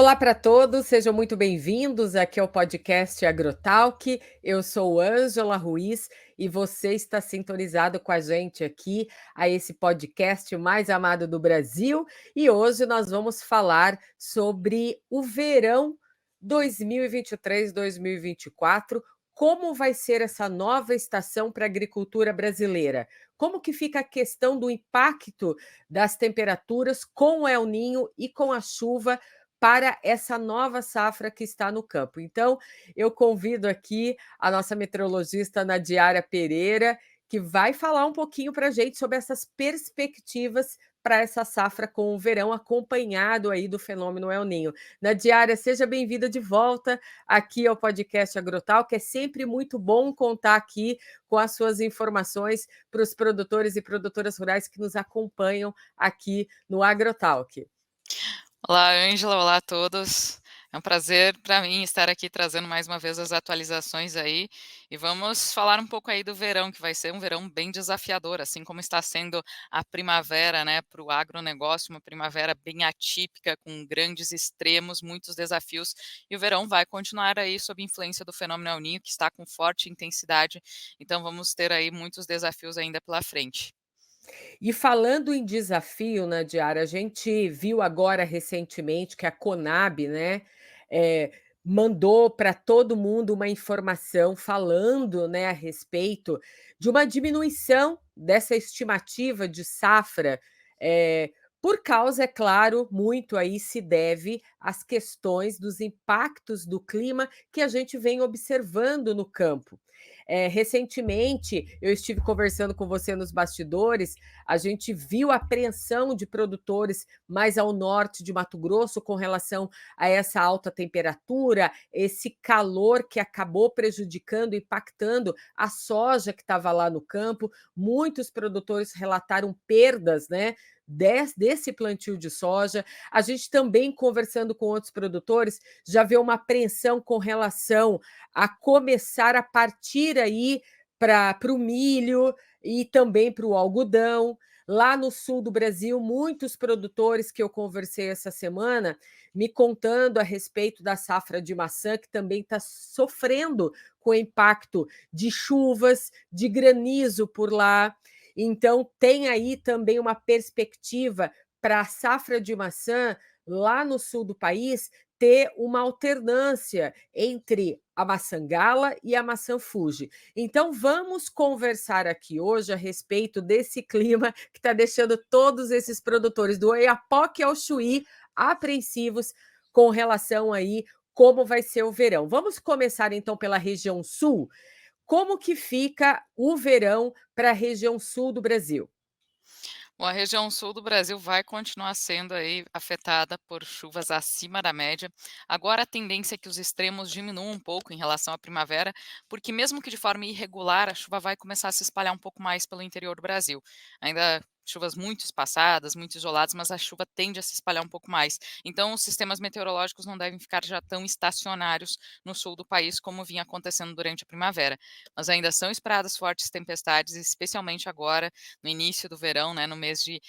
Olá para todos, sejam muito bem-vindos aqui ao podcast Agrotalk. Eu sou Ângela Ruiz e você está sintonizado com a gente aqui a esse podcast mais amado do Brasil. E hoje nós vamos falar sobre o verão 2023-2024. Como vai ser essa nova estação para a agricultura brasileira? Como que fica a questão do impacto das temperaturas com o El Ninho e com a chuva para essa nova safra que está no campo. Então, eu convido aqui a nossa meteorologista Nadiara Pereira, que vai falar um pouquinho para a gente sobre essas perspectivas para essa safra com o verão, acompanhado aí do fenômeno El Ninho. Nadiara, seja bem-vinda de volta aqui ao podcast Agrotal, que é sempre muito bom contar aqui com as suas informações para os produtores e produtoras rurais que nos acompanham aqui no Agrotalk. Olá, Ângela, olá a todos. É um prazer para mim estar aqui trazendo mais uma vez as atualizações aí e vamos falar um pouco aí do verão, que vai ser um verão bem desafiador, assim como está sendo a primavera, né, para o agronegócio, uma primavera bem atípica, com grandes extremos, muitos desafios, e o verão vai continuar aí sob influência do fenômeno El Niño, que está com forte intensidade, então vamos ter aí muitos desafios ainda pela frente. E falando em desafio, Nadiara, a gente viu agora recentemente que a Conab, né, eh, mandou para todo mundo uma informação falando, né, a respeito de uma diminuição dessa estimativa de safra, por causa, é claro, muito aí se deve às questões dos impactos do clima que a gente vem observando no campo. Recentemente, eu estive conversando com você nos bastidores, a gente viu a apreensão de produtores mais ao norte de Mato Grosso com relação a essa alta temperatura, esse calor que acabou prejudicando, impactando a soja que estava lá no campo. Muitos produtores relataram perdas, né? Desse plantio de soja. A gente também, conversando com outros produtores, já vê uma apreensão com relação a começar a partir aí para o milho e também para o algodão. Lá no sul do Brasil, muitos produtores que eu conversei essa semana me contando a respeito da safra de maçã, que também está sofrendo com o impacto de chuvas, de granizo por lá. Então, tem aí também uma perspectiva para a safra de maçã lá no sul do país ter uma alternância entre a maçã gala e a maçã Fuji. Então, vamos conversar aqui hoje a respeito desse clima que está deixando todos esses produtores do Oiapoque ao Chuí apreensivos com relação aí como vai ser o verão. Vamos começar então pela região sul. Como que fica o verão para a região sul do Brasil? Bom, a região sul do Brasil vai continuar sendo aí afetada por chuvas acima da média. Agora a tendência é que os extremos diminuam um pouco em relação à primavera, porque mesmo que de forma irregular, a chuva vai começar a se espalhar um pouco mais pelo interior do Brasil. Ainda chuvas muito espaçadas, muito isoladas, mas a chuva tende a se espalhar um pouco mais. Então, os sistemas meteorológicos não devem ficar já tão estacionários no sul do país como vinha acontecendo durante a primavera. Mas ainda são esperadas fortes tempestades, especialmente agora no início do verão, né, no mês de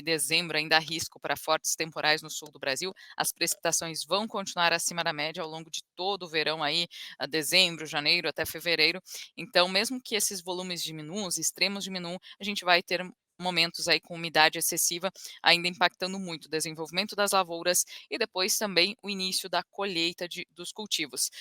dezembro, ainda há risco para fortes temporais no sul do Brasil. As precipitações vão continuar acima da média ao longo de todo o verão aí, a dezembro, janeiro até fevereiro. Então, mesmo que esses volumes diminuam, os extremos diminuam, a gente vai ter momentos aí com umidade excessiva, ainda impactando muito o desenvolvimento das lavouras e depois também o início da colheita dos cultivos.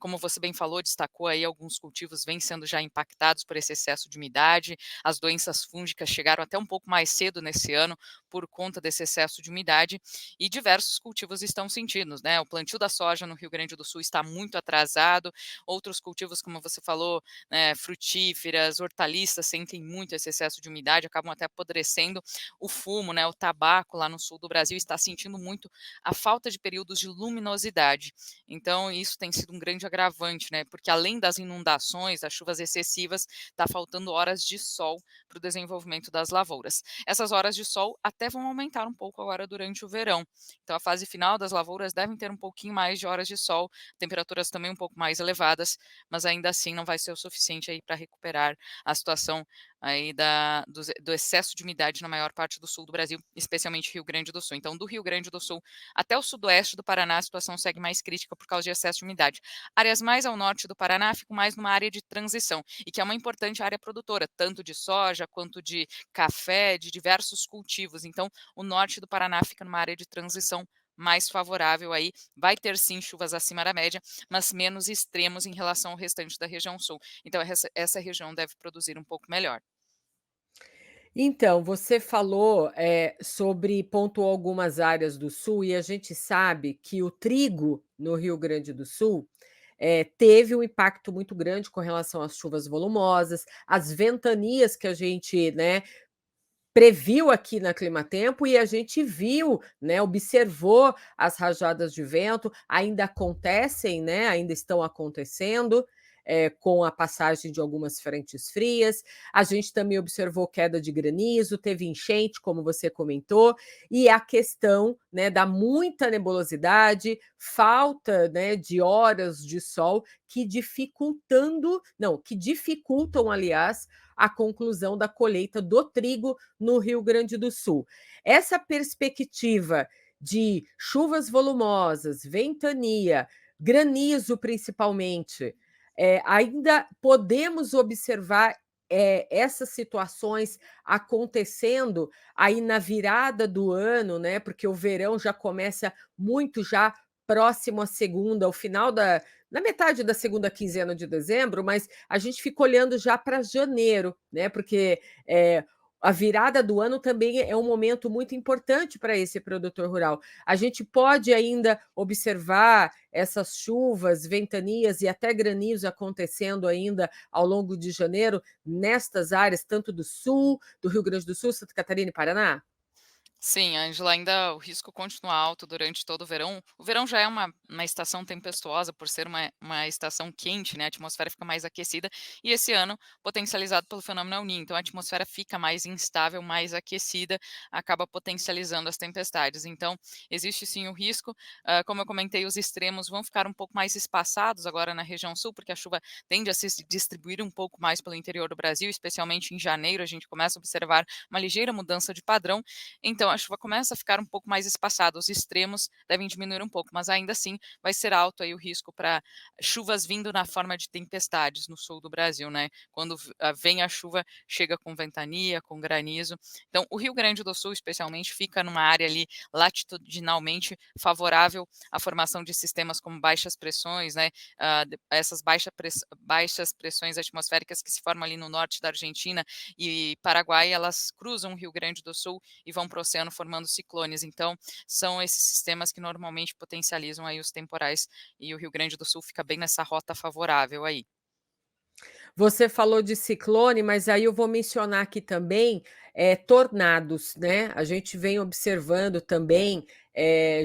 Como você bem falou, destacou aí alguns cultivos vêm sendo já impactados por esse excesso de umidade, as doenças fúngicas chegaram até um pouco mais cedo nesse ano por conta desse excesso de umidade e diversos cultivos estão sentindo, né? O plantio da soja no Rio Grande do Sul está muito atrasado, outros cultivos, como você falou, né, frutíferas, hortaliças sentem muito esse excesso de umidade, acabam até apodrecendo. O fumo, né, o tabaco lá no sul do Brasil está sentindo muito a falta de períodos de luminosidade. Então, isso tem sido um grande agravante, né? Porque além das inundações, das chuvas excessivas, está faltando horas de sol para o desenvolvimento das lavouras. Essas horas de sol até vão aumentar um pouco agora durante o verão. Então, a fase final das lavouras devem ter um pouquinho mais de horas de sol, temperaturas também um pouco mais elevadas, mas ainda assim não vai ser o suficiente aí para recuperar a situação aí do excesso de umidade na maior parte do sul do Brasil, especialmente Rio Grande do Sul. Então, do Rio Grande do Sul até o sudoeste do Paraná, a situação segue mais crítica por causa de excesso de umidade. Áreas mais ao norte do Paraná ficam mais numa área de transição, e que é uma importante área produtora, tanto de soja quanto de café, de diversos cultivos. Então, o norte do Paraná fica numa área de transição mais favorável aí, vai ter sim chuvas acima da média, mas menos extremos em relação ao restante da região sul. Então essa região deve produzir um pouco melhor. Então, você falou, sobre pontuou algumas áreas do sul e a gente sabe que o trigo no Rio Grande do Sul, teve um impacto muito grande com relação às chuvas volumosas, às ventanias que a gente, né, previu aqui na Climatempo e a gente viu, né, observou as rajadas de vento, ainda acontecem, né, ainda estão acontecendo, com a passagem de algumas frentes frias. A gente também observou queda de granizo, teve enchente, como você comentou, e a questão, né, da muita nebulosidade, falta, né, de horas de sol que dificultam, aliás, a conclusão da colheita do trigo no Rio Grande do Sul. Essa perspectiva de chuvas volumosas, ventania, granizo principalmente, ainda podemos observar, essas situações acontecendo aí na virada do ano, né, porque o verão já começa muito já próximo à segunda, ao final da na metade da segunda quinzena de dezembro, mas a gente fica olhando já para janeiro, né, porque, a virada do ano também é um momento muito importante para esse produtor rural. A gente pode ainda observar essas chuvas, ventanias e até granizo acontecendo ainda ao longo de janeiro nestas áreas, tanto do sul, do Rio Grande do Sul, Santa Catarina e Paraná? Sim, Ângela, ainda o risco continua alto durante todo o verão. O verão já é uma estação tempestuosa por ser uma estação quente, né? A atmosfera fica mais aquecida, e esse ano potencializado pelo fenômeno El Niño. Então a atmosfera fica mais instável, mais aquecida, acaba potencializando as tempestades. Então existe sim o risco. Como eu comentei, os extremos vão ficar um pouco mais espaçados agora na região sul, porque a chuva tende a se distribuir um pouco mais pelo interior do Brasil, especialmente em janeiro. A gente começa a observar uma ligeira mudança de padrão, então a chuva começa a ficar um pouco mais espaçada, os extremos devem diminuir um pouco, mas ainda assim vai ser alto aí o risco para chuvas vindo na forma de tempestades no sul do Brasil, né? Quando vem a chuva, chega com ventania, com granizo. Então, o Rio Grande do Sul, especialmente, fica numa área ali latitudinalmente favorável à formação de sistemas como baixas pressões, né? Essas baixas pressões atmosféricas que se formam ali no norte da Argentina e Paraguai, elas cruzam o Rio Grande do Sul e vão para o oceano formando ciclones. Então, são esses sistemas que normalmente potencializam aí os temporais, e o Rio Grande do Sul fica bem nessa rota favorável aí. Você falou de ciclone, mas aí eu vou mencionar aqui também, tornados, né. A gente vem observando também,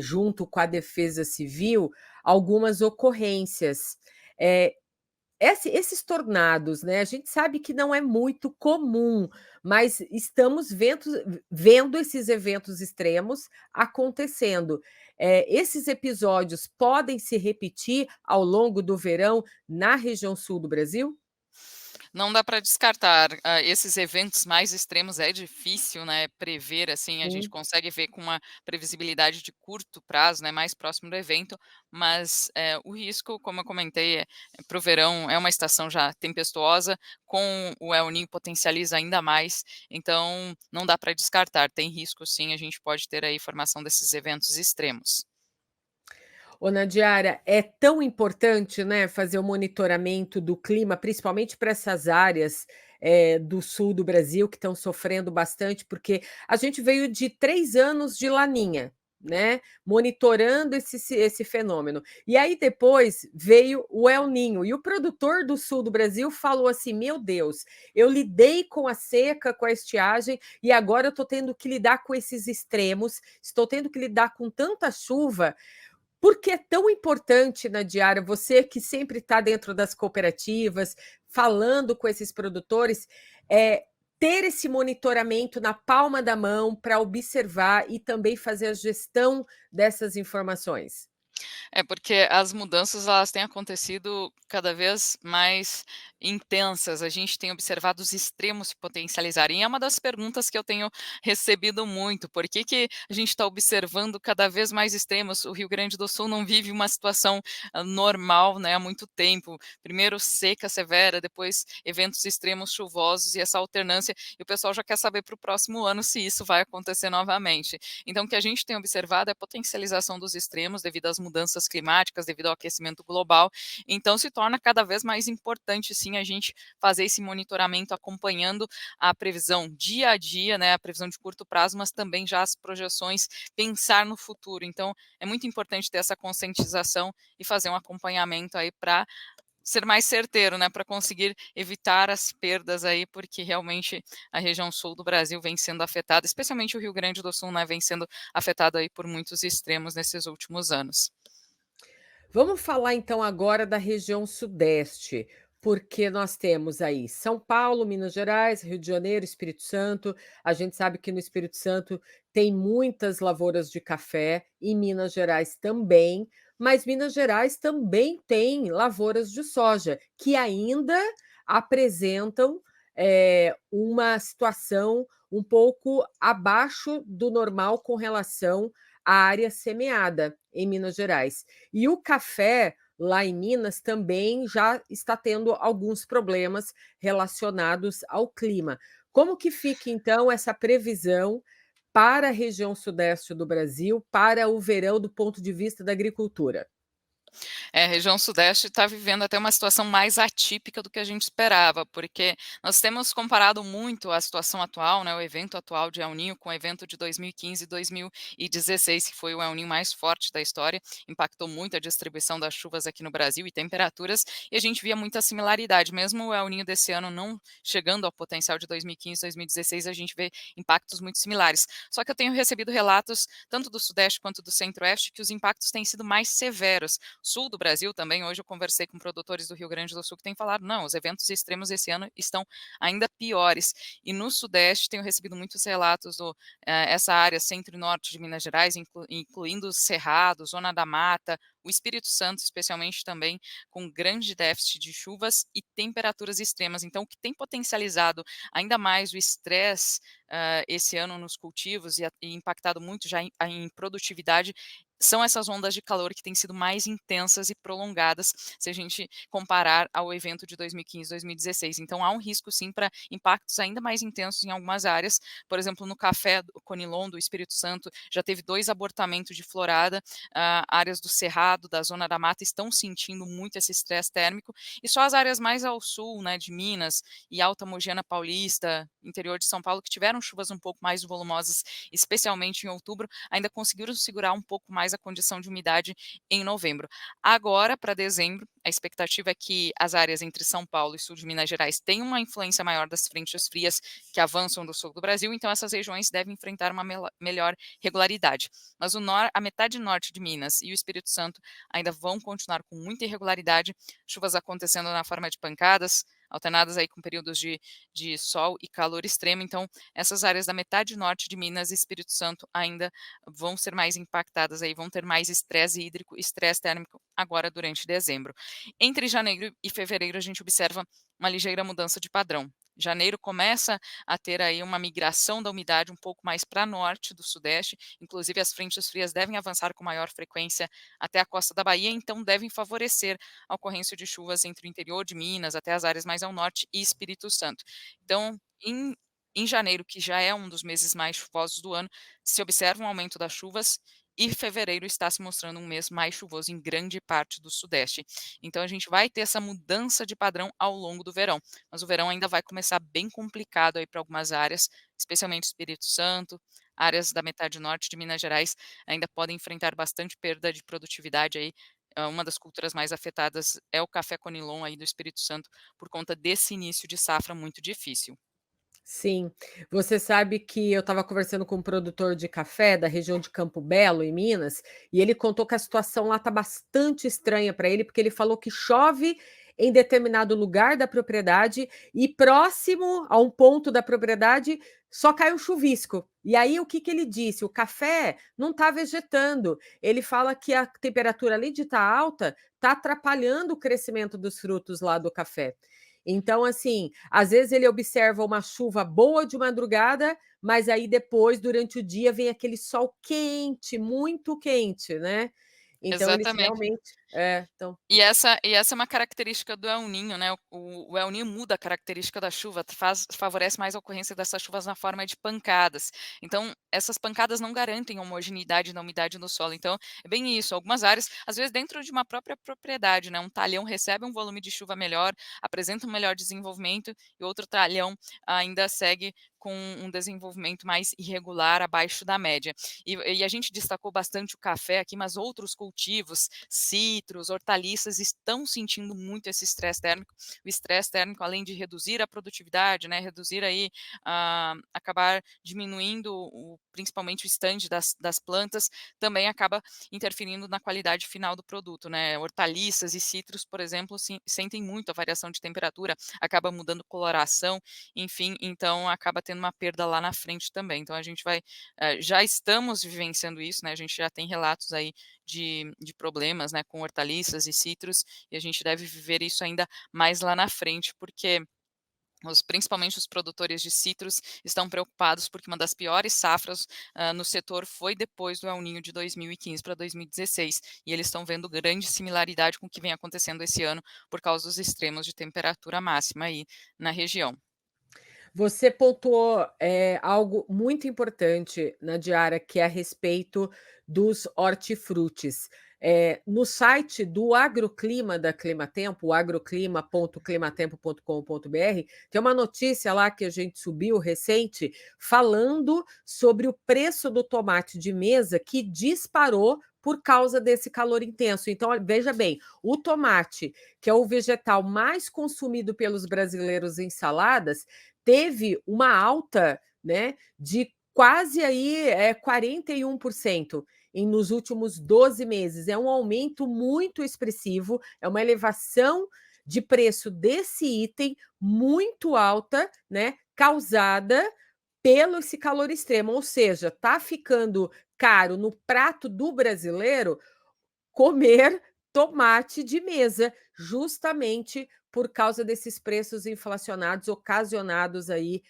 junto com a Defesa Civil, algumas ocorrências. Eh, esses tornados, né, a gente sabe que não é muito comum, mas estamos vendo esses eventos extremos acontecendo. Esses episódios podem se repetir ao longo do verão na região sul do Brasil? Não dá para descartar, esses eventos mais extremos é difícil, né, prever, assim, a gente Sim. consegue ver com uma previsibilidade de curto prazo, né, mais próximo do evento, mas, o risco, como eu comentei, para o verão é uma estação já tempestuosa, com o El Niño potencializa ainda mais, então não dá para descartar, tem risco sim, a gente pode ter aí formação desses eventos extremos. Ô, Nadiara, é tão importante, né, fazer o monitoramento do clima, principalmente para essas áreas, do sul do Brasil que estão sofrendo bastante, porque a gente veio de 3 anos de Laninha, né, monitorando esse fenômeno. E aí depois veio o El Ninho, e o produtor do sul do Brasil falou assim: "Meu Deus, eu lidei com a seca, com a estiagem, e agora eu estou tendo que lidar com esses extremos, estou tendo que lidar com tanta chuva". Por que é tão importante, Nadiara, você que sempre está dentro das cooperativas, falando com esses produtores, ter esse monitoramento na palma da mão para observar e também fazer a gestão dessas informações? É, porque as mudanças elas têm acontecido cada vez mais intensas, a gente tem observado os extremos se potencializarem. E é uma das perguntas que eu tenho recebido muito, por que que a gente está observando cada vez mais extremos? O Rio Grande do Sul não vive uma situação, normal, né, há muito tempo. Primeiro seca severa, depois eventos extremos chuvosos e essa alternância, e o pessoal já quer saber para o próximo ano se isso vai acontecer novamente. Então o que a gente tem observado é a potencialização dos extremos devido às mudanças climáticas, devido ao aquecimento global, então se torna cada vez mais importante sim a gente fazer esse monitoramento acompanhando a previsão dia a dia, né, a previsão de curto prazo, mas também já as projeções, pensar no futuro. Então é muito importante ter essa conscientização e fazer um acompanhamento aí para ser mais certeiro, né, para conseguir evitar as perdas aí, porque realmente a região sul do Brasil vem sendo afetada, especialmente o Rio Grande do Sul, né, vem sendo afetado aí por muitos extremos nesses últimos anos. Vamos falar então agora da região sudeste, porque nós temos aí São Paulo, Minas Gerais, Rio de Janeiro, Espírito Santo. A gente sabe que no Espírito Santo tem muitas lavouras de café, e Minas Gerais também, mas Minas Gerais também tem lavouras de soja, que ainda apresentam, uma situação um pouco abaixo do normal com relação à área semeada em Minas Gerais. E o café, lá em Minas, também já está tendo alguns problemas relacionados ao clima. Como que fica, então, essa previsão para a região sudeste do Brasil, para o verão, do ponto de vista da agricultura? É, a região sudeste está vivendo até uma situação mais atípica do que a gente esperava, porque nós temos comparado muito a situação atual, né, o evento atual de El Niño com o evento de 2015 e 2016, que foi o El Niño mais forte da história, impactou muito a distribuição das chuvas aqui no Brasil e temperaturas, e a gente via muita similaridade, mesmo o El Niño desse ano não chegando ao potencial de 2015 e 2016, a gente vê impactos muito similares. Só que eu tenho recebido relatos, tanto do sudeste quanto do centro-oeste, que os impactos têm sido mais severos. Sul do Brasil também, hoje eu conversei com produtores do Rio Grande do Sul que têm falado: "Não, os eventos extremos esse ano estão ainda piores". E no sudeste tenho recebido muitos relatos essa área centro e norte de Minas Gerais, incluindo o Cerrado, Zona da Mata, o Espírito Santo especialmente também, com grande déficit de chuvas e temperaturas extremas. Então o que tem potencializado ainda mais o estresse, esse ano nos cultivos e impactado muito já em produtividade, são essas ondas de calor que têm sido mais intensas e prolongadas, se a gente comparar ao evento de 2015, 2016. Então há um risco sim para impactos ainda mais intensos em algumas áreas. Por exemplo, no café do Conilon, do Espírito Santo, já teve 2 abortamentos de florada, áreas do Cerrado, da Zona da Mata estão sentindo muito esse estresse térmico, e só as áreas mais ao sul, né, de Minas e Alta Mogiana Paulista, interior de São Paulo, que tiveram chuvas um pouco mais volumosas, especialmente em outubro, ainda conseguiram segurar um pouco mais a condição de umidade em novembro. Agora, para dezembro, a expectativa é que as áreas entre São Paulo e sul de Minas Gerais tenham uma influência maior das frentes frias que avançam do sul do Brasil, então essas regiões devem enfrentar uma melhor regularidade. Mas a metade norte de Minas e o Espírito Santo ainda vão continuar com muita irregularidade, chuvas acontecendo na forma de pancadas, alternadas aí com períodos de sol e calor extremo. Então, essas áreas da metade norte de Minas e Espírito Santo ainda vão ser mais impactadas aí, vão ter mais estresse hídrico, estresse térmico agora durante dezembro. Entre janeiro e fevereiro a gente observa uma ligeira mudança de padrão. Janeiro começa a ter aí uma migração da umidade um pouco mais para norte do sudeste, inclusive as frentes frias devem avançar com maior frequência até a costa da Bahia, então devem favorecer a ocorrência de chuvas entre o interior de Minas até as áreas mais ao norte e Espírito Santo. Então, em janeiro, que já é um dos meses mais chuvosos do ano, se observa um aumento das chuvas, e fevereiro está se mostrando um mês mais chuvoso em grande parte do sudeste. Então a gente vai ter essa mudança de padrão ao longo do verão, mas o verão ainda vai começar bem complicado aí para algumas áreas, especialmente Espírito Santo, áreas da metade norte de Minas Gerais ainda podem enfrentar bastante perda de produtividade aí. Uma das culturas mais afetadas é o café Conilon aí do Espírito Santo, por conta desse início de safra muito difícil. Sim. Você sabe que eu estava conversando com um produtor de café da região de Campo Belo, em Minas, e ele contou que a situação lá está bastante estranha para ele, porque ele falou que chove em determinado lugar da propriedade e próximo a um ponto da propriedade só cai um chuvisco. E aí o que que ele disse? O café não está vegetando. Ele fala que a temperatura, além de estar alta, está atrapalhando o crescimento dos frutos lá do café. Então, assim, às vezes ele observa uma chuva boa de madrugada, mas aí depois, durante o dia, vem aquele sol quente, muito quente, né. Então eles Exatamente. realmente então E essa é uma característica do El Niño, né, o El Niño muda a característica da chuva, favorece mais a ocorrência dessas chuvas na forma de pancadas. Então, essas pancadas não garantem a homogeneidade da umidade no solo, então, é bem isso, algumas áreas, às vezes dentro de uma própria propriedade, né, um talhão recebe um volume de chuva melhor, apresenta um melhor desenvolvimento, e outro talhão ainda segue com um desenvolvimento mais irregular, abaixo da média. E a gente destacou bastante o café aqui, mas outros cultivos, citros, hortaliças, estão sentindo muito esse estresse térmico. O estresse térmico, além de reduzir a produtividade, né, reduzir aí, acabar diminuindo principalmente o stand das plantas, também acaba interferindo na qualidade final do produto, né. Hortaliças e citros, por exemplo, sentem muito a variação de temperatura, acaba mudando coloração, enfim, então acaba tendo uma perda lá na frente também. Então a gente vai já estamos vivenciando isso, né, a gente já tem relatos aí de problemas, né, com hortaliças e citros, e a gente deve viver isso ainda mais lá na frente, porque principalmente os produtores de citros estão preocupados, porque uma das piores safras no setor foi depois do El Niño de 2015 para 2016, e eles estão vendo grande similaridade com o que vem acontecendo esse ano por causa dos extremos de temperatura máxima aí na região. Você pontuou, algo muito importante na diária, que é a respeito dos hortifrutis. No site do Agroclima da Climatempo, o agroclima.climatempo.com.br, tem uma notícia lá que a gente subiu recente, falando sobre o preço do tomate de mesa que disparou por causa desse calor intenso. Então, olha, veja bem, o tomate, que é o vegetal mais consumido pelos brasileiros em saladas, teve uma alta, né, de quase aí, 41% nos últimos 12 meses. É um aumento muito expressivo, é uma elevação de preço desse item muito alta, né, causada pelo esse calor extremo, ou seja, está ficando caro no prato do brasileiro comer tomate de mesa, justamente por causa desses preços inflacionados ocasionados aí,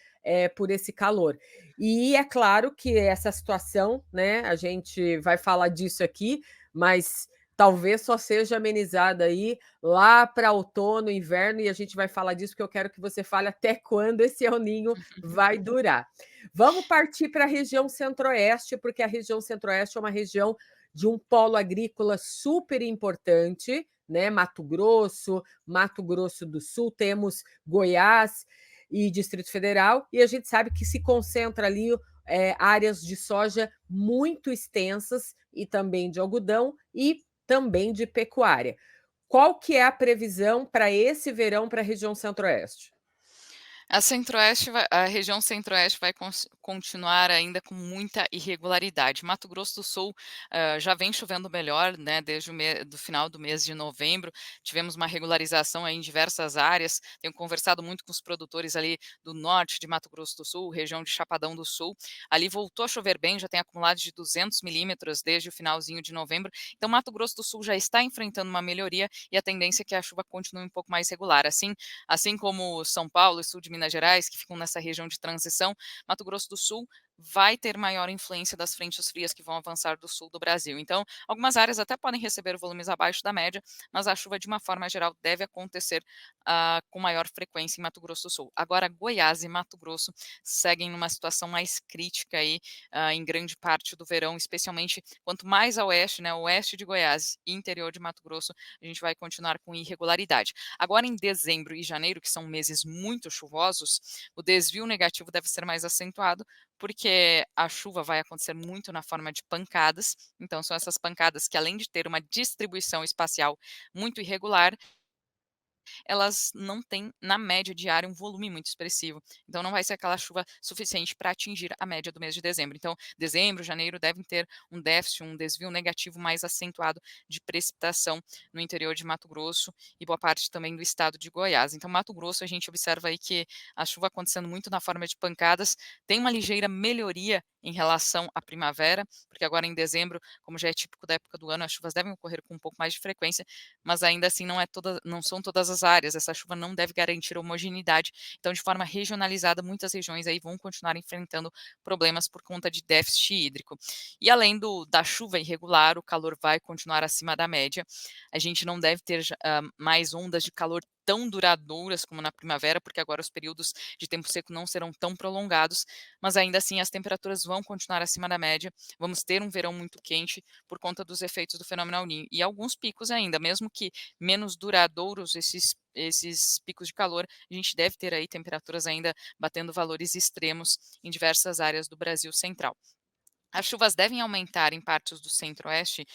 por esse calor. E é claro que essa situação, né, a gente vai falar disso aqui, mas talvez só seja amenizada aí lá para outono, inverno, e a gente vai falar disso, porque eu quero que você fale até quando esse El Niño vai durar. Vamos partir para a região centro-oeste, porque a região centro-oeste é uma região de um polo agrícola super importante, né? Mato Grosso do Sul, temos Goiás e Distrito Federal, e a gente sabe que se concentra ali áreas de soja muito extensas e também de algodão e também de pecuária. Qual que é a previsão para esse verão para a região centro-oeste? A região centro-oeste vai continuar ainda com muita irregularidade. Mato Grosso do Sul, já vem chovendo melhor, né, desde do final do mês de novembro, tivemos uma regularização aí em diversas áreas, tenho conversado muito com os produtores ali do norte de Mato Grosso do Sul, região de Chapadão do Sul, ali voltou a chover bem, já tem acumulado de 200 milímetros desde o finalzinho de novembro, então Mato Grosso do Sul já está enfrentando uma melhoria e a tendência é que a chuva continue um pouco mais regular. Assim como São Paulo e sul de Minas Gerais, que ficam nessa região de transição, Mato Grosso do Sul vai ter maior influência das frentes frias que vão avançar do sul do Brasil. Então, algumas áreas até podem receber volumes abaixo da média, mas a chuva, de uma forma geral, deve acontecer com maior frequência em Mato Grosso do Sul. Agora, Goiás e Mato Grosso seguem numa situação mais crítica aí, em grande parte do verão, especialmente quanto mais a oeste, né, oeste de Goiás e interior de Mato Grosso, a gente vai continuar com irregularidade. Agora, em dezembro e janeiro, que são meses muito chuvosos, o desvio negativo deve ser mais acentuado, porque a chuva vai acontecer muito na forma de pancadas. Então, são essas pancadas que, além de ter uma distribuição espacial muito irregular, elas não têm, na média diária, um volume muito expressivo. Então, não vai ser aquela chuva suficiente para atingir a média do mês de dezembro. Então, dezembro, janeiro devem ter um déficit, um desvio negativo mais acentuado de precipitação no interior de Mato Grosso e boa parte também do estado de Goiás. Então, Mato Grosso, a gente observa aí que a chuva acontecendo muito na forma de pancadas, tem uma ligeira melhoria em relação à primavera, porque agora em dezembro, como já é típico da época do ano, as chuvas devem ocorrer com um pouco mais de frequência, mas ainda assim não são todas as as áreas, essa chuva não deve garantir homogeneidade, então de forma regionalizada muitas regiões aí vão continuar enfrentando problemas por conta de déficit hídrico. E além da chuva irregular, o calor vai continuar acima da média, a gente não deve ter mais ondas de calor tão duradouras como na primavera, porque agora os períodos de tempo seco não serão tão prolongados, mas ainda assim as temperaturas vão continuar acima da média, vamos ter um verão muito quente por conta dos efeitos do fenômeno El Niño e alguns picos ainda, mesmo que menos duradouros esses picos de calor, a gente deve ter aí temperaturas ainda batendo valores extremos em diversas áreas do Brasil central. As chuvas devem aumentar em partes do centro-oeste,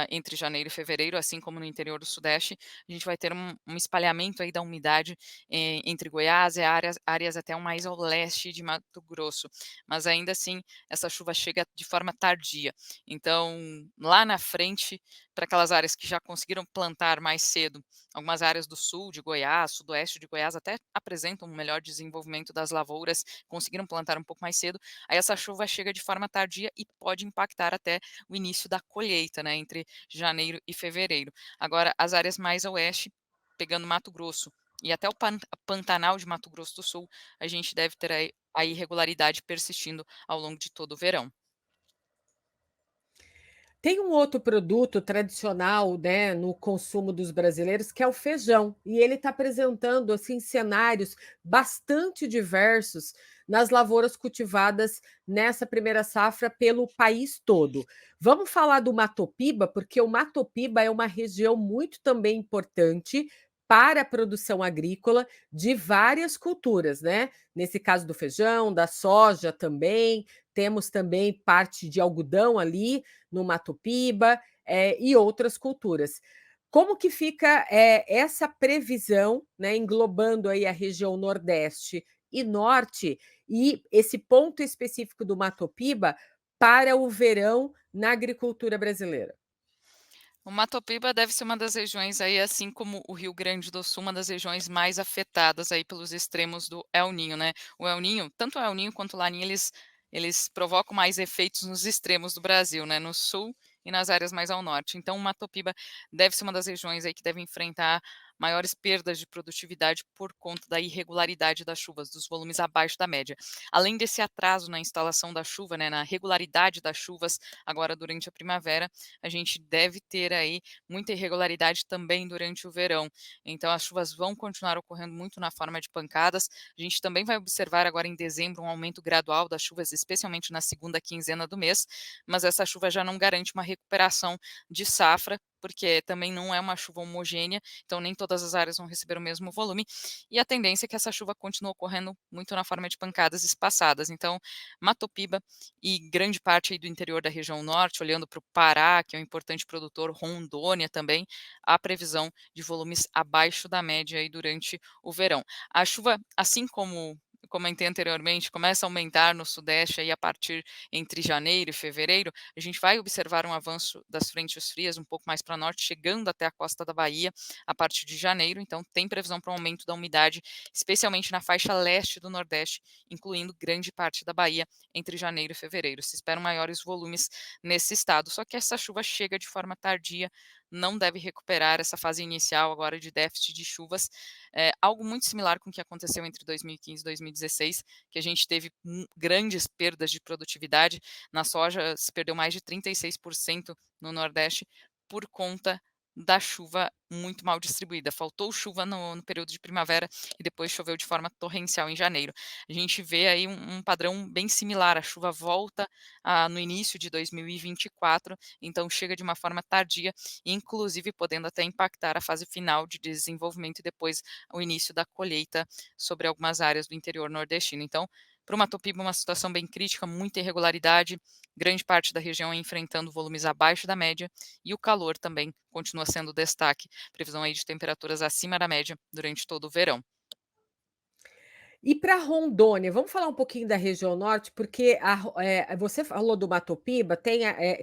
entre janeiro e fevereiro, assim como no interior do sudeste. A gente vai ter um espalhamento aí da umidade, entre Goiás e áreas até mais ao leste de Mato Grosso. Mas ainda assim, essa chuva chega de forma tardia. Então, lá na frente, para aquelas áreas que já conseguiram plantar mais cedo, algumas áreas do sul de Goiás, sudoeste de Goiás até apresentam um melhor desenvolvimento das lavouras, conseguiram plantar um pouco mais cedo. Aí essa chuva chega de forma tardia e pode impactar até o início da colheita, né, entre janeiro e fevereiro. Agora, as áreas mais a oeste, pegando Mato Grosso e até o Pantanal de Mato Grosso do Sul, a gente deve ter aí a irregularidade persistindo ao longo de todo o verão. Tem um outro produto tradicional, né, no consumo dos brasileiros, que é o feijão, e ele está apresentando assim cenários bastante diversos nas lavouras cultivadas nessa primeira safra pelo país todo. Vamos falar do Mato Piba, porque o Mato Piba é uma região muito também importante para a produção agrícola de várias culturas, né? Nesse caso do feijão, da soja também, temos também parte de algodão ali no Mato Piba, e outras culturas. Como que fica, essa previsão, né, englobando aí a região Nordeste e Norte, e esse ponto específico do Mato Piba para o verão na agricultura brasileira? O Mato Piba deve ser uma das regiões aí, assim como o Rio Grande do Sul, uma das regiões mais afetadas aí pelos extremos do El Niño, né. O El Niño, tanto o El Niño quanto o Laninha, eles provocam mais efeitos nos extremos do Brasil, né, no sul e nas áreas mais ao norte. Então o Mato Piba deve ser uma das regiões aí que deve enfrentar maiores perdas de produtividade por conta da irregularidade das chuvas, dos volumes abaixo da média. Além desse atraso na instalação da chuva, né, na regularidade das chuvas agora durante a primavera, a gente deve ter aí muita irregularidade também durante o verão. Então as chuvas vão continuar ocorrendo muito na forma de pancadas. A gente também vai observar agora em dezembro um aumento gradual das chuvas, especialmente na segunda quinzena do mês, mas essa chuva já não garante uma recuperação de safra, porque também não é uma chuva homogênea, então nem todas as áreas vão receber o mesmo volume, e a tendência é que essa chuva continue ocorrendo muito na forma de pancadas espaçadas. Então, Mato Piba e grande parte aí do interior da região norte, olhando para o Pará, que é um importante produtor, Rondônia também, há previsão de volumes abaixo da média aí durante o verão. A chuva, assim como comentei anteriormente, começa a aumentar no sudeste aí a partir entre janeiro e fevereiro, a gente vai observar um avanço das frentes frias um pouco mais para norte, chegando até a costa da Bahia a partir de janeiro, então tem previsão para um aumento da umidade, especialmente na faixa leste do Nordeste, incluindo grande parte da Bahia entre janeiro e fevereiro. Se esperam maiores volumes nesse estado, só que essa chuva chega de forma tardia, não deve recuperar essa fase inicial agora de déficit de chuvas, algo muito similar com o que aconteceu entre 2015 e 2016, que a gente teve grandes perdas de produtividade. Na soja se perdeu mais de 36% no Nordeste por conta da chuva muito mal distribuída. Faltou chuva no período de primavera e depois choveu de forma torrencial em janeiro. A gente vê aí um padrão bem similar, a chuva volta no início de 2024, então chega de uma forma tardia, inclusive podendo até impactar a fase final de desenvolvimento e depois o início da colheita sobre algumas áreas do interior nordestino. Então, para o Mato Piba, uma situação bem crítica, muita irregularidade, grande parte da região enfrentando volumes abaixo da média e o calor também continua sendo o destaque. Previsão aí de temperaturas acima da média durante todo o verão. E para Rondônia, vamos falar um pouquinho da região norte, porque você falou do Mato Piba, tem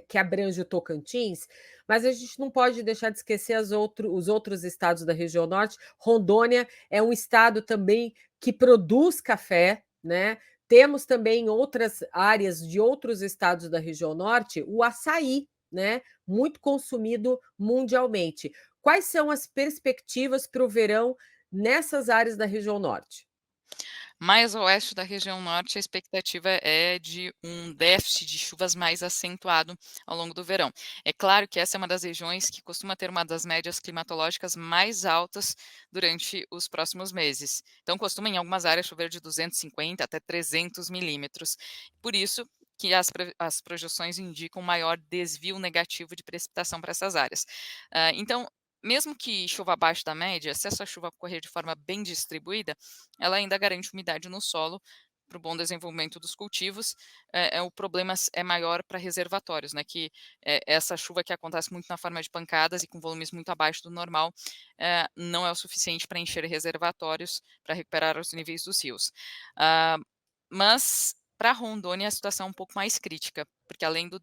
que abrange o Tocantins, mas a gente não pode deixar de esquecer os outros estados da região norte. Rondônia é um estado também que produz café, né? Temos também em outras áreas de outros estados da região norte o açaí, né? Muito consumido mundialmente. Quais são as perspectivas para o verão nessas áreas da região norte? Mais a oeste da região norte, a expectativa é de um déficit de chuvas mais acentuado ao longo do verão. É claro que essa é uma das regiões que costuma ter uma das médias climatológicas mais altas durante os próximos meses. Então, costuma em algumas áreas chover de 250 até 300 milímetros. Por isso que as projeções indicam maior desvio negativo de precipitação para essas áreas. Então, mesmo que chova abaixo da média, se essa chuva ocorrer de forma bem distribuída, ela ainda garante umidade no solo para o bom desenvolvimento dos cultivos. O problema é maior para reservatórios, né? Que essa chuva que acontece muito na forma de pancadas e com volumes muito abaixo do normal, não é o suficiente para encher reservatórios para recuperar os níveis dos rios. Ah, mas para Rondônia a situação é um pouco mais crítica, porque além do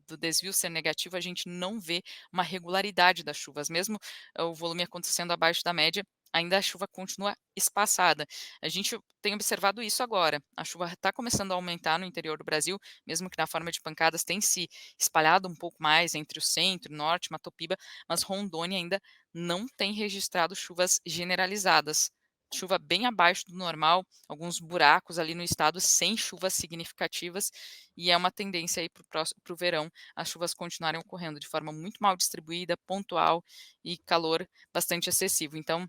do desvio ser negativo, a gente não vê uma regularidade das chuvas, mesmo o volume acontecendo abaixo da média, ainda a chuva continua espaçada. A gente tem observado isso agora. A chuva está começando a aumentar no interior do Brasil, mesmo que na forma de pancadas tem se espalhado um pouco mais entre o centro, norte, Matopiba, mas Rondônia ainda não tem registrado chuvas generalizadas. Chuva bem abaixo do normal, alguns buracos ali no estado sem chuvas significativas, e é uma tendência aí para o verão as chuvas continuarem ocorrendo de forma muito mal distribuída, pontual e calor bastante excessivo. Então,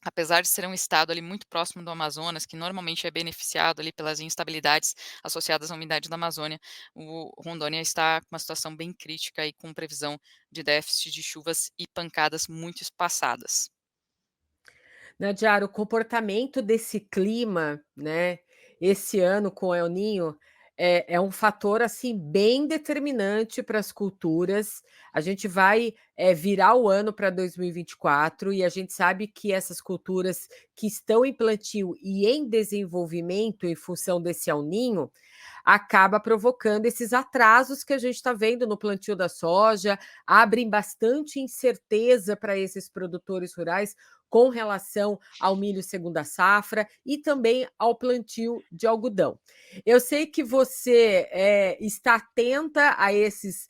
apesar de ser um estado ali muito próximo do Amazonas, que normalmente é beneficiado ali pelas instabilidades associadas à umidade da Amazônia, o Rondônia está com uma situação bem crítica e com previsão de déficit de chuvas e pancadas muito espaçadas. Nadiara, o comportamento desse clima, né, esse ano com o El Niño, é um fator, assim, bem determinante para as culturas. A gente vai, virar o ano para 2024 e a gente sabe que essas culturas que estão em plantio e em desenvolvimento em função desse El Niño, acaba provocando esses atrasos que a gente está vendo no plantio da soja, abrem bastante incerteza para esses produtores rurais com relação ao milho segunda safra e também ao plantio de algodão. Eu sei que você, está atenta a esses,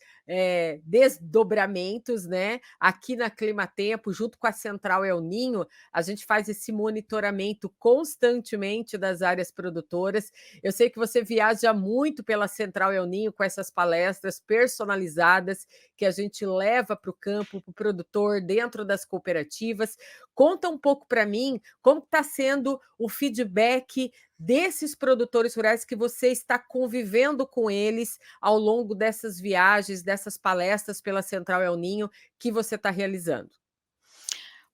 desdobramentos, né, aqui na Climatempo, junto com a Central El Ninho, a gente faz esse monitoramento constantemente das áreas produtoras. Eu sei que você viaja muito pela Central El Ninho com essas palestras personalizadas que a gente leva para o campo, para o produtor, dentro das cooperativas. Conta um pouco para mim como está sendo o feedback desses produtores rurais que você está convivendo com eles ao longo dessas viagens, dessas palestras pela Central El Ninho que você está realizando.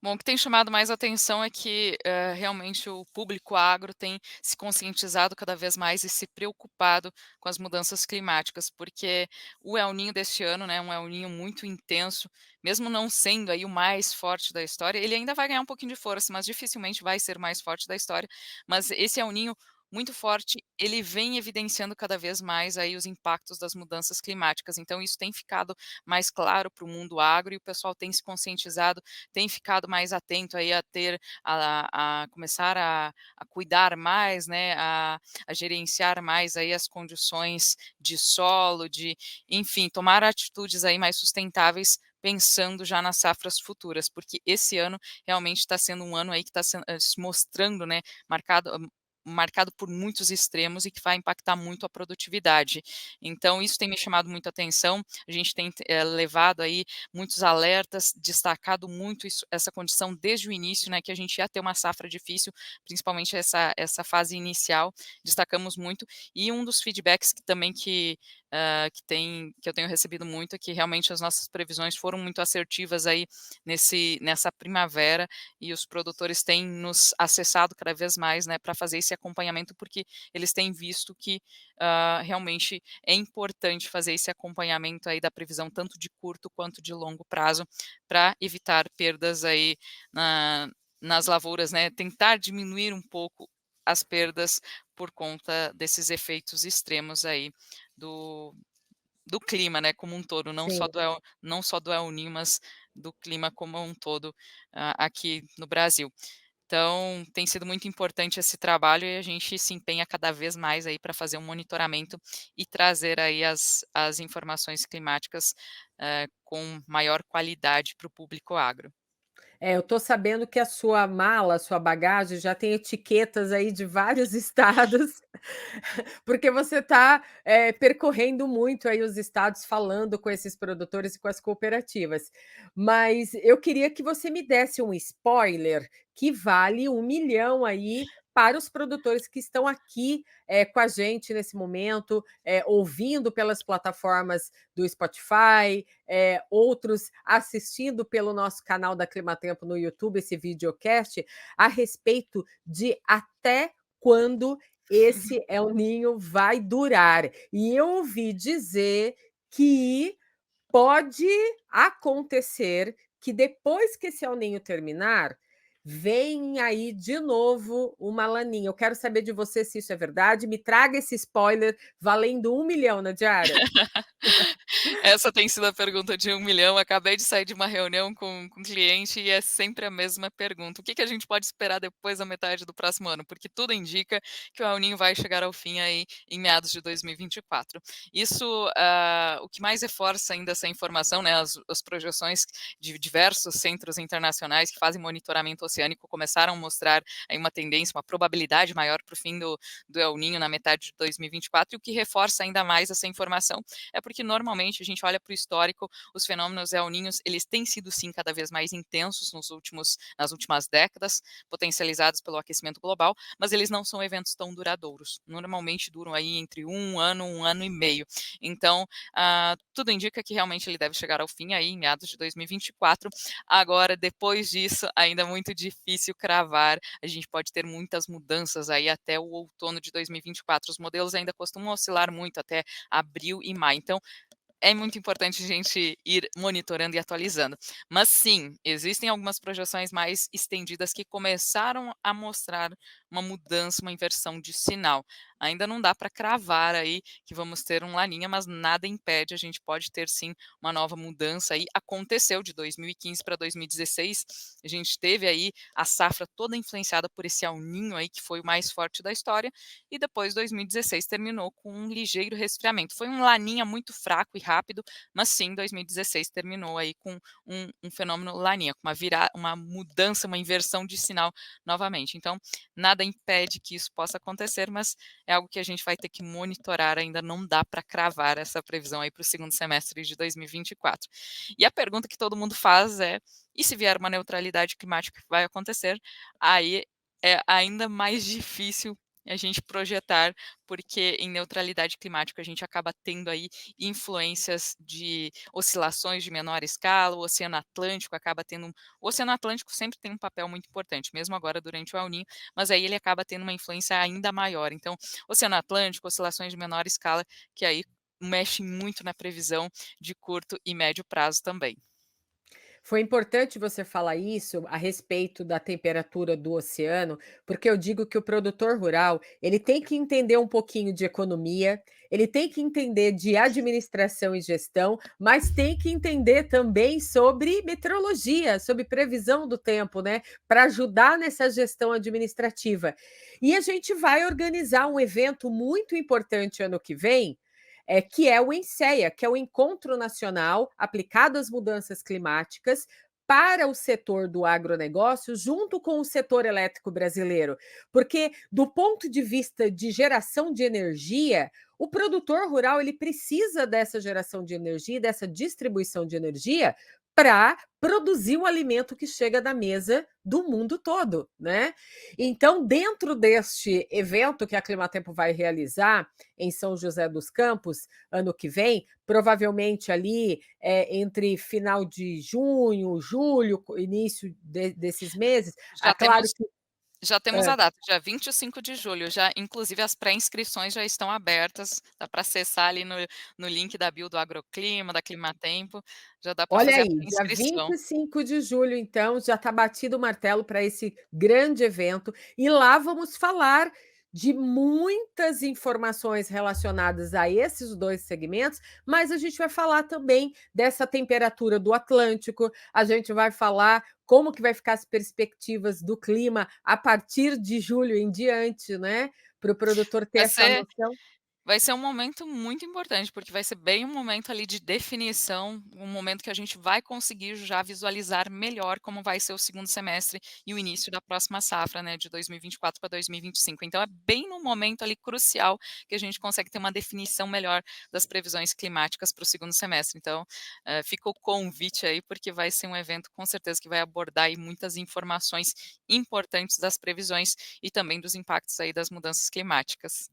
Bom, o que tem chamado mais atenção é que, realmente o público agro tem se conscientizado cada vez mais e se preocupado com as mudanças climáticas, porque o El Niño deste ano, né, um El Niño muito intenso, mesmo não sendo aí o mais forte da história, ele ainda vai ganhar um pouquinho de força, mas dificilmente vai ser o mais forte da história. Mas esse El Niño muito forte, ele vem evidenciando cada vez mais aí os impactos das mudanças climáticas. Então isso tem ficado mais claro para o mundo agro e o pessoal tem se conscientizado, tem ficado mais atento aí a ter a começar a cuidar mais, né, a gerenciar mais aí as condições de solo, de enfim, tomar atitudes aí mais sustentáveis, pensando já nas safras futuras, porque esse ano realmente está sendo um ano aí que está se mostrando, né, marcado por muitos extremos e que vai impactar muito a produtividade. Então isso tem me chamado muito a atenção, a gente tem levado aí muitos alertas, destacado muito essa condição desde o início, né, que a gente ia ter uma safra difícil, principalmente essa fase inicial, destacamos muito. E um dos feedbacks que também que eu tenho recebido muito é que realmente as nossas previsões foram muito assertivas aí nessa primavera e os produtores têm nos acessado cada vez mais, né, para fazer esse acompanhamento, porque eles têm visto que, realmente é importante fazer esse acompanhamento aí da previsão tanto de curto quanto de longo prazo, para evitar perdas aí nas lavouras, né, tentar diminuir um pouco as perdas por conta desses efeitos extremos aí do do clima, né, como um todo, Sim. não só do El Niño, mas do clima como um todo, aqui no Brasil. Então, tem sido muito importante esse trabalho e a gente se empenha cada vez mais aí para fazer um monitoramento e trazer aí as informações climáticas, com maior qualidade para o público agro. É, eu tô sabendo que a sua mala, a sua bagagem já tem etiquetas aí de vários estados, porque você está percorrendo muito aí os estados, falando com esses produtores e com as cooperativas. Mas eu queria que você me desse um spoiler que vale 1.000.000 aí para os produtores que estão aqui, com a gente nesse momento, ouvindo pelas plataformas do Spotify, outros assistindo pelo nosso canal da Climatempo no YouTube, esse videocast, a respeito de até quando esse El Ninho vai durar. E eu ouvi dizer que pode acontecer que depois que esse El Ninho terminar, vem aí de novo uma laninha. Eu quero saber de você se isso é verdade. Me traga esse spoiler valendo 1.000.000 na diária. Essa tem sido a pergunta de 1.000.000. Acabei de sair de uma reunião com um cliente e é sempre a mesma pergunta: "O que que a gente pode esperar depois da metade do próximo ano?", porque tudo indica que o El Niño vai chegar ao fim aí em meados de 2024. Isso, o que mais reforça ainda essa informação, né, as projeções de diversos centros internacionais que fazem monitoramento oceânico começaram a mostrar aí uma tendência, uma probabilidade maior para o fim do El Niño na metade de 2024, e o que reforça ainda mais essa informação é porque normalmente a gente olha para o histórico, os fenômenos El Niños, eles têm sido sim cada vez mais intensos nas últimas décadas, potencializados pelo aquecimento global, mas eles não são eventos tão duradouros. Normalmente duram aí entre um ano e meio. Então, tudo indica que realmente ele deve chegar ao fim aí em meados de 2024. Agora, depois disso, ainda é muito difícil cravar. A gente pode ter muitas mudanças aí até o outono de 2024. Os modelos ainda costumam oscilar muito até abril e maio. Então, é muito importante a gente ir monitorando e atualizando. Mas sim, existem algumas projeções mais estendidas que começaram a mostrar uma mudança, uma inversão de sinal. Ainda não dá para cravar aí que vamos ter um Laninha, mas nada impede, a gente pode ter sim uma nova mudança aí. Aconteceu de 2015 para 2016, a gente teve aí a safra toda influenciada por esse El Ninho aí, que foi o mais forte da história, e depois 2016 terminou com um ligeiro resfriamento. Foi um Laninha muito fraco e rápido, mas sim, 2016 terminou aí com um fenômeno Laninha, com uma mudança, uma inversão de sinal novamente. Então, nada impede que isso possa acontecer, mas é algo que a gente vai ter que monitorar, ainda não dá para cravar essa previsão aí para o segundo semestre de 2024. E a pergunta que todo mundo faz é: e se vier uma neutralidade climática, o que vai acontecer? Aí é ainda mais difícil a gente projetar, porque em neutralidade climática a gente acaba tendo aí influências de oscilações de menor escala, o Oceano Atlântico acaba tendo o Oceano Atlântico sempre tem um papel muito importante, mesmo agora durante o El Niño, mas aí ele acaba tendo uma influência ainda maior. Então, Oceano Atlântico, oscilações de menor escala, que aí mexem muito na previsão de curto e médio prazo também. Foi importante você falar isso a respeito da temperatura do oceano, porque eu digo que o produtor rural, ele tem que entender um pouquinho de economia, ele tem que entender de administração e gestão, mas tem que entender também sobre meteorologia, sobre previsão do tempo, né, para ajudar nessa gestão administrativa. E a gente vai organizar um evento muito importante ano que vem, que é o ENSEA, que é o Encontro Nacional Aplicado às Mudanças Climáticas para o setor do agronegócio, junto com o setor elétrico brasileiro. Porque, do ponto de vista de geração de energia, o produtor rural ele precisa dessa geração de energia, dessa distribuição de energia, para produzir um alimento que chega da mesa do mundo todo, né? Então, dentro deste evento que a Climatempo vai realizar em São José dos Campos, ano que vem, provavelmente ali entre final de junho, julho, início desses meses. Ah, Já claro temos que. Já temos Hã. a data, dia 25 de julho, já inclusive as pré-inscrições já estão abertas, dá para acessar ali no link da bio do Agroclima, da Climatempo, já dá para Olha fazer a aí, dia vinte pré-inscrição. e cinco de julho, então, já está batido o martelo para esse grande evento, e lá vamos falar de muitas informações relacionadas a esses 2 segmentos, mas a gente vai falar também dessa temperatura do Atlântico, a gente vai falar como que vai ficar as perspectivas do clima a partir de julho em diante, né, para o produtor ter Vai essa ser noção. Vai ser um momento muito importante, porque vai ser bem um momento ali de definição, um momento que a gente vai conseguir já visualizar melhor como vai ser o segundo semestre e o início da próxima safra, né, de 2024 para 2025. Então é bem no momento ali crucial que a gente consegue ter uma definição melhor das previsões climáticas para o segundo semestre. Então, fica o convite aí, porque vai ser um evento com certeza que vai abordar aí muitas informações importantes das previsões e também dos impactos aí das mudanças climáticas.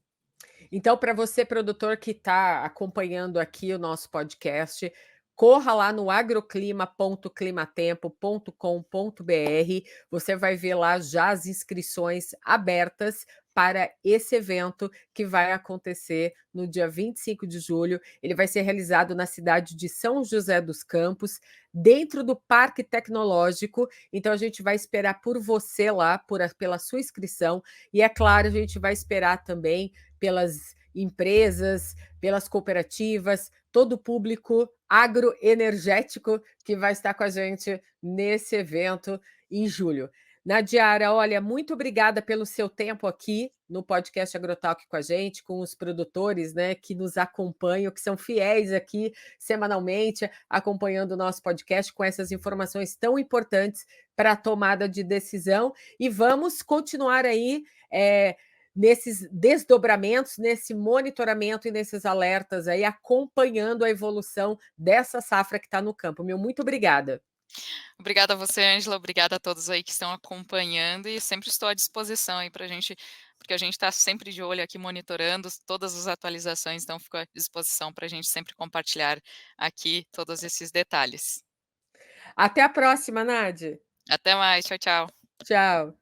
Então, para você, produtor que está acompanhando aqui o nosso podcast, corra lá no agroclima.climatempo.com.br. Você vai ver lá já as inscrições abertas para esse evento que vai acontecer no dia 25 de julho. Ele vai ser realizado na cidade de São José dos Campos, dentro do Parque Tecnológico. Então, a gente vai esperar por você lá, pela sua inscrição. E, é claro, a gente vai esperar também pelas empresas, pelas cooperativas, todo o público agroenergético que vai estar com a gente nesse evento em julho. Nadiara, olha, muito obrigada pelo seu tempo aqui no podcast Agrotalk com a gente, com os produtores, né, que nos acompanham, que são fiéis aqui semanalmente, acompanhando o nosso podcast com essas informações tão importantes para a tomada de decisão. E vamos continuar aí nesses desdobramentos, nesse monitoramento e nesses alertas aí, acompanhando a evolução dessa safra que está no campo. Meu muito obrigada. Obrigada a você, Ângela. Obrigada a todos aí que estão acompanhando e sempre estou à disposição aí para a gente, porque a gente está sempre de olho aqui monitorando todas as atualizações, então fico à disposição para a gente sempre compartilhar aqui todos esses detalhes. Até a próxima, Nadi. Até mais, tchau, tchau. Tchau.